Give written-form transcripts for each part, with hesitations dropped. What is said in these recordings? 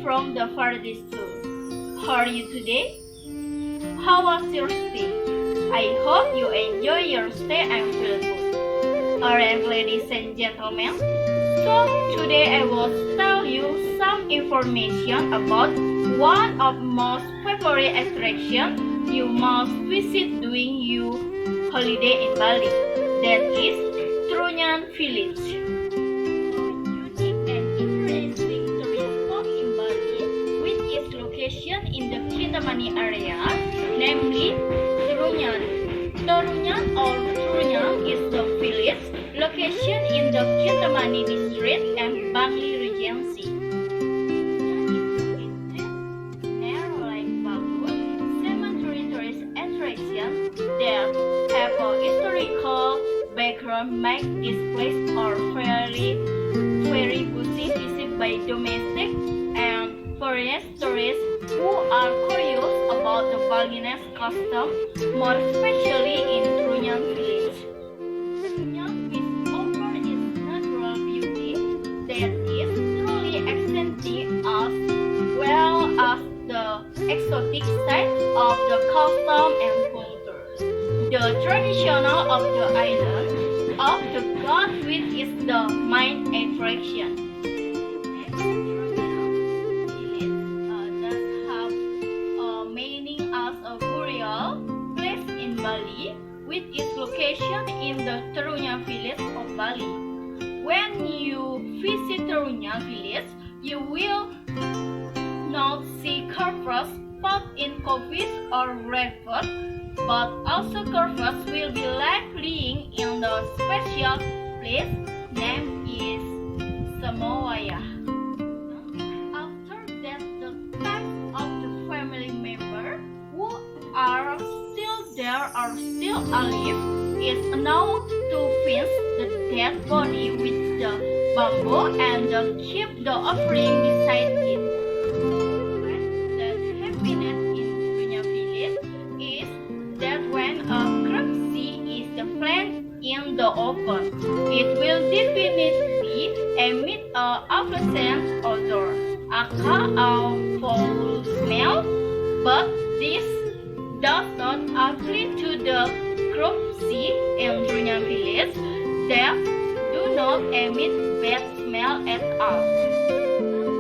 from the farthest soul. How are you today? How was your stay? I hope you enjoy your stay and feel good. Alright, ladies and gentlemen. So today I will tell you some information about one of most favorite attractions you must visit during your holiday in Bali. That is Trunyan Village. Unique and interesting tourist spot in Bali, which is located in the Kintamani area, namely Trunyan. Trunyan or Trunyan is the village located in the Kintamani district and Bangli Regency. That have a historical background make this place very busy visited by domestic and foreign tourists who are curious about the Balinese custom, more especially in Trunyan village. Trunyan is over its natural beauty that is truly accenting as well as the exotic side of the custom and culture. The traditional of the island of the god which is the main attraction. Does have a meaning as a burial place in Bali, which is located in the Trunyan village of Bali. When you visit Trunyan village, you will not see corpses put in coffins or wrapped, but also corpses will be left lying in the special place named is Samawaya. After that, the type of the family member who are still there or still alive is known to fence the dead body with the bamboo and keep the offering beside it. In the open, it will definitely emit a unpleasant odor, aka a foul smell, but this does not apply to the corpses in Trunyan village that do not emit bad smell at all.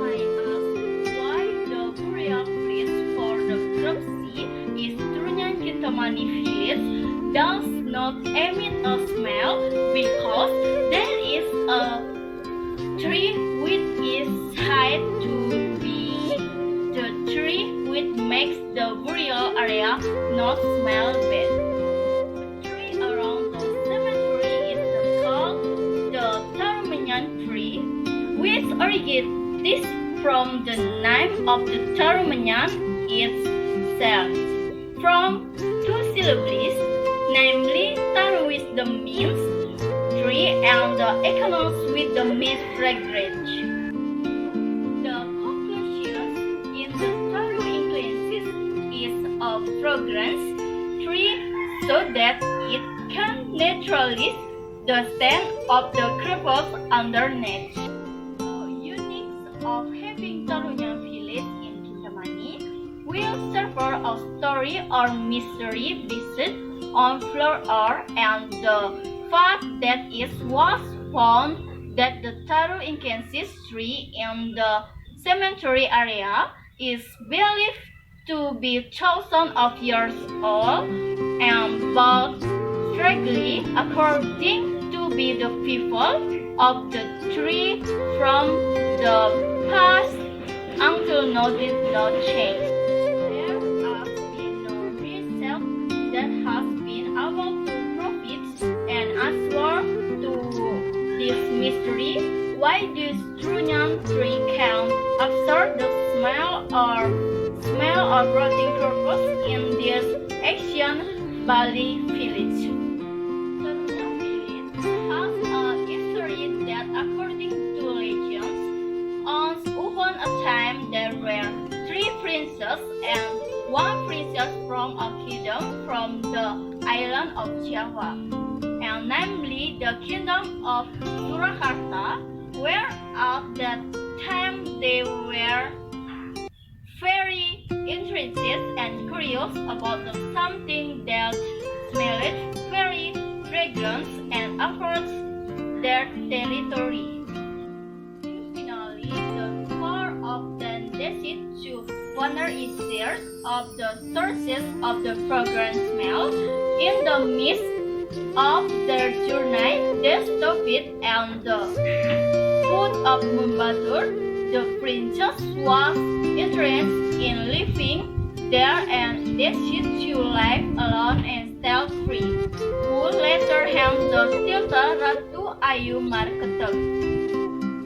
I ask why the burial place for the corpses is Trunyan Kintamani village does not emit a smell because there is a tree which is said to be the tree which makes the burial area not smell bad. The tree around the cemetery is called the Trunyan tree, which originates from the name of the Trunyan itself, from two syllables, namely taru with the means tree and the econos with the means fragrance. The conclusion in the taru incluences is a fragrance tree so that it can neutralize the scent of the creepers underneath. The uniqueness of having Trunyan village in Kintamani will serve a story or mystery based on flower and the fact that it was found that the taru incense tree in the cemetery area is believed to be thousands of years old and but strictly according to be the people of the tree from the past until now did not change. There has been no research that has been able to profit and answer to this mystery why this Trunyan tree can absorb the smell of rotting corpses in this ancient Bali village. Trunyan village has a history that, according to legends, once upon a time there were three princes and one princess from a kingdom from the island of Java, and namely the kingdom of Surakarta, where at that time they were smells about something that smelled very fragrant and approached their territory. Finally, the tour of them decided to wander in search of the sources of the fragrant smell. In the midst of their journey, they stopped at the foot of Mumbatur. The princess was interested in living there and decided to live alone and set free, who later helped the Tirta Ratu Ayu Marketek.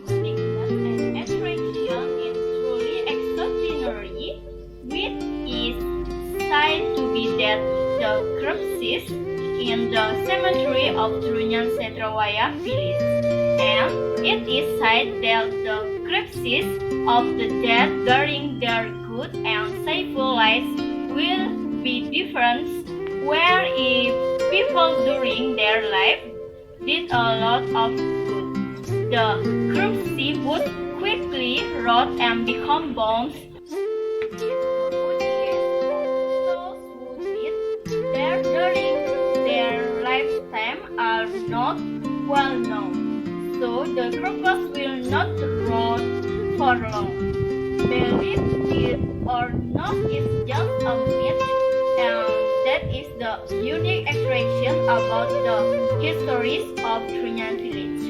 An attraction is truly extraordinary, which is said to be that the corpses in the cemetery of Trunyan Setrawaya village, and it is said that the corpses of the dead during their good and saintful lives will be different, where if people during their life did a lot of good, the corpses would quickly rot and become bones. Those who did there during their lifetime are not well known, so the corpus will not rot for long. Believe it or not, it's just a myth, and that is the unique attraction about the histories of Trunyan village.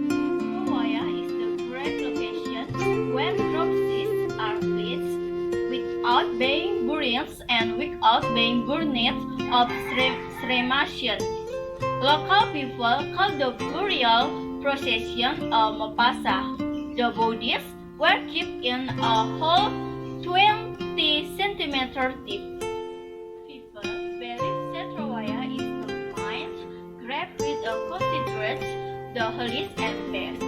Setrawaya is the great location where corpses are placed without being buried and without being burned of cremation. Local people call the burial procession a mapasa. The bodies were kept in a hole 20 centimeters deep. People believe Setrawaya is the mind grave with a considerate, the holiest and best,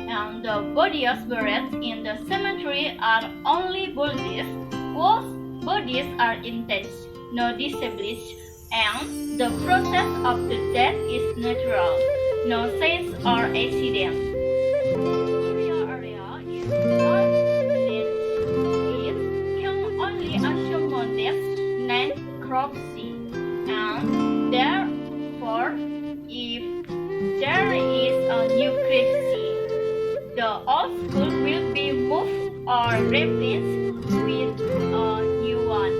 and the bodies buried in the cemetery are only bodies whose bodies are intact, no disease, and the process of the death is natural, no sense or accident. Burial area is not neat. It can only accommodate 9 corpses, and therefore, if there is a new corpse, the old school will be moved or replaced with a new one.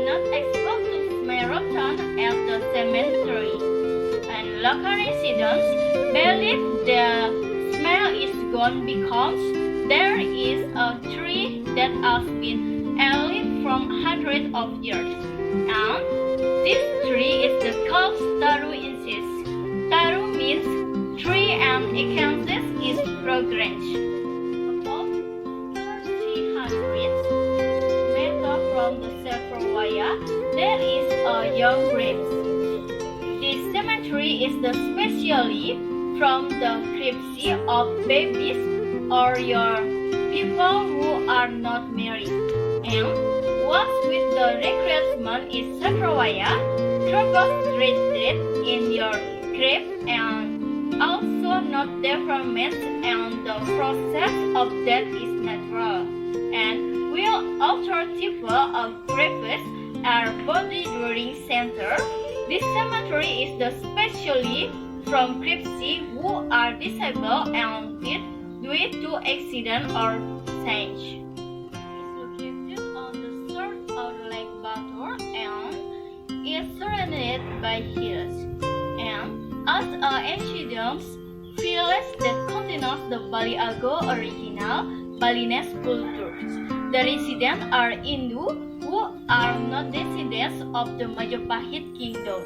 Not expect to marathon at the cemetery, and local residents believe the smell is gone because there is a tree that has been alive from hundreds of years, and this tree is the called Taru incense. Taru means tree and incense is fragrance. About 300 from the Setrawaya, there is a young grave. This cemetery is the specially from the corpses of babies or your people who are not married. And what's with the recruitment is Setrawaya, troubles treated in your grave and also not development, and the process of death is natural. And will alternative of graves are body during center. This cemetery is the specially from corpses who are disabled and dead due to accident or change. It's located on the shore of Lake Batur and is surrounded by hills. And as an ancient village that contains the Baliago original Balinese culture. The residents are Hindu who are not descendants of the Majapahit kingdom.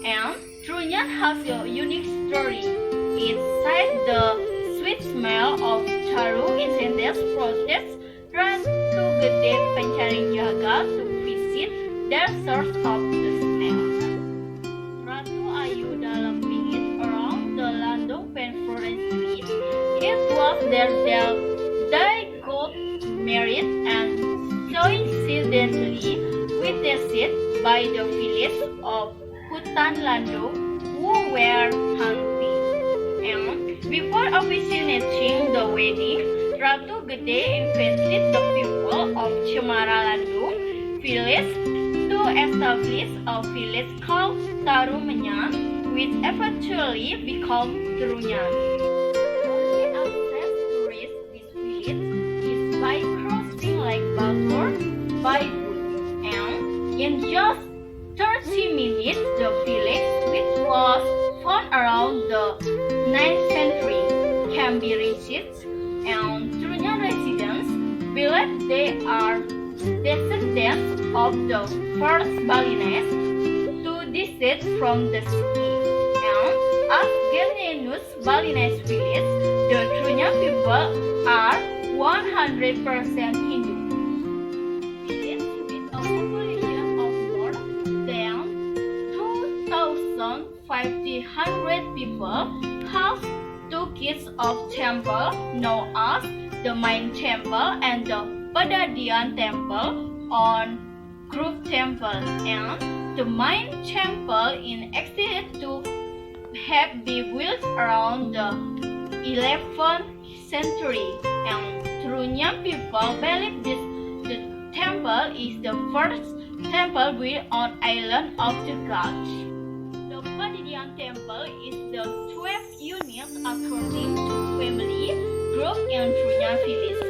And Trunyan has a unique story. It said the sweet smell of Taru incense protects Ratu Gede Pencari Jaga to visit their source of the smell. Ratu Ayu dalam bingit around the Landung Penforan Street. It was there that they got married and coincidentally witnessed by the village of Hutan Landung who were hunting. And before officiating the wedding, Ratu Gede invited the people of Cemaralandung village to establish a village called Tarumenyan, which eventually became Trunyan. Only access to reach this village is by crossing Lake Batur by boat, and in just 30 minutes the village, which was found around the 9th century, can be reached, and Trunyan residents believe they are descendants of the first Balinese to descend from the city. And as Genenus Balinese village, the Trunyan people are 100% Hindu. Village with a population of more than 2,500 people has two kinds of temple known as the main temple and the Padadian temple on group temple, and the main temple is expected to have been built around the 11th century, and Trunyan people believe this the temple is the first temple built on island of the gods. The Padadian temple is the 12th unit according to family group in Trunyan village.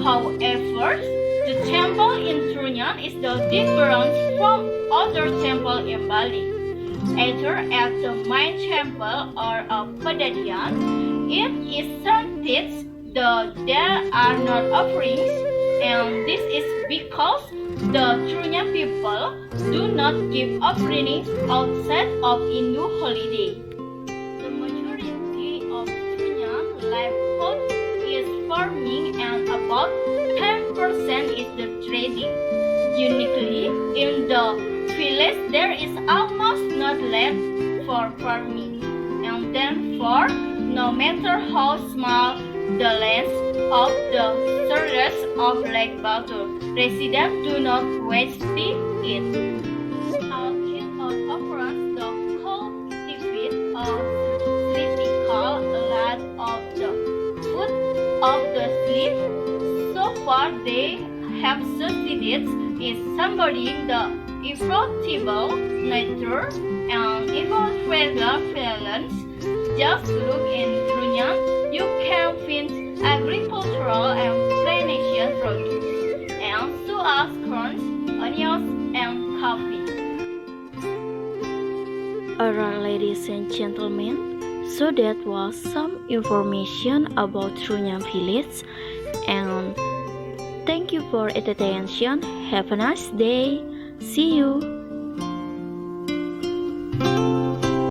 However, the temple in Trunyan is the different from other temple in Bali. Either at the main temple or a Padadian, it is stated that there are not offerings, and this is because the Trunyan people do not give offerings outside of Hindu holiday. The majority of Trunyan livelihood is farming, and about 10% is the trading. Uniquely, in the village there is almost not land for farming, and therefore, no matter how small the land of the shores of Lake Batur, residents do not waste it. Our king offers the cultivate of critical land of the foot of the sleep. So far, they have succeeded in symboling the irrefutable nature and irrefutable violence. Just look in Trunyan, you can find agricultural and plantation produce, and so as corn, onions, and coffee. Alright, ladies and gentlemen, so that was some information about Trunyan village, and thank you for attention. Have a nice day. See you.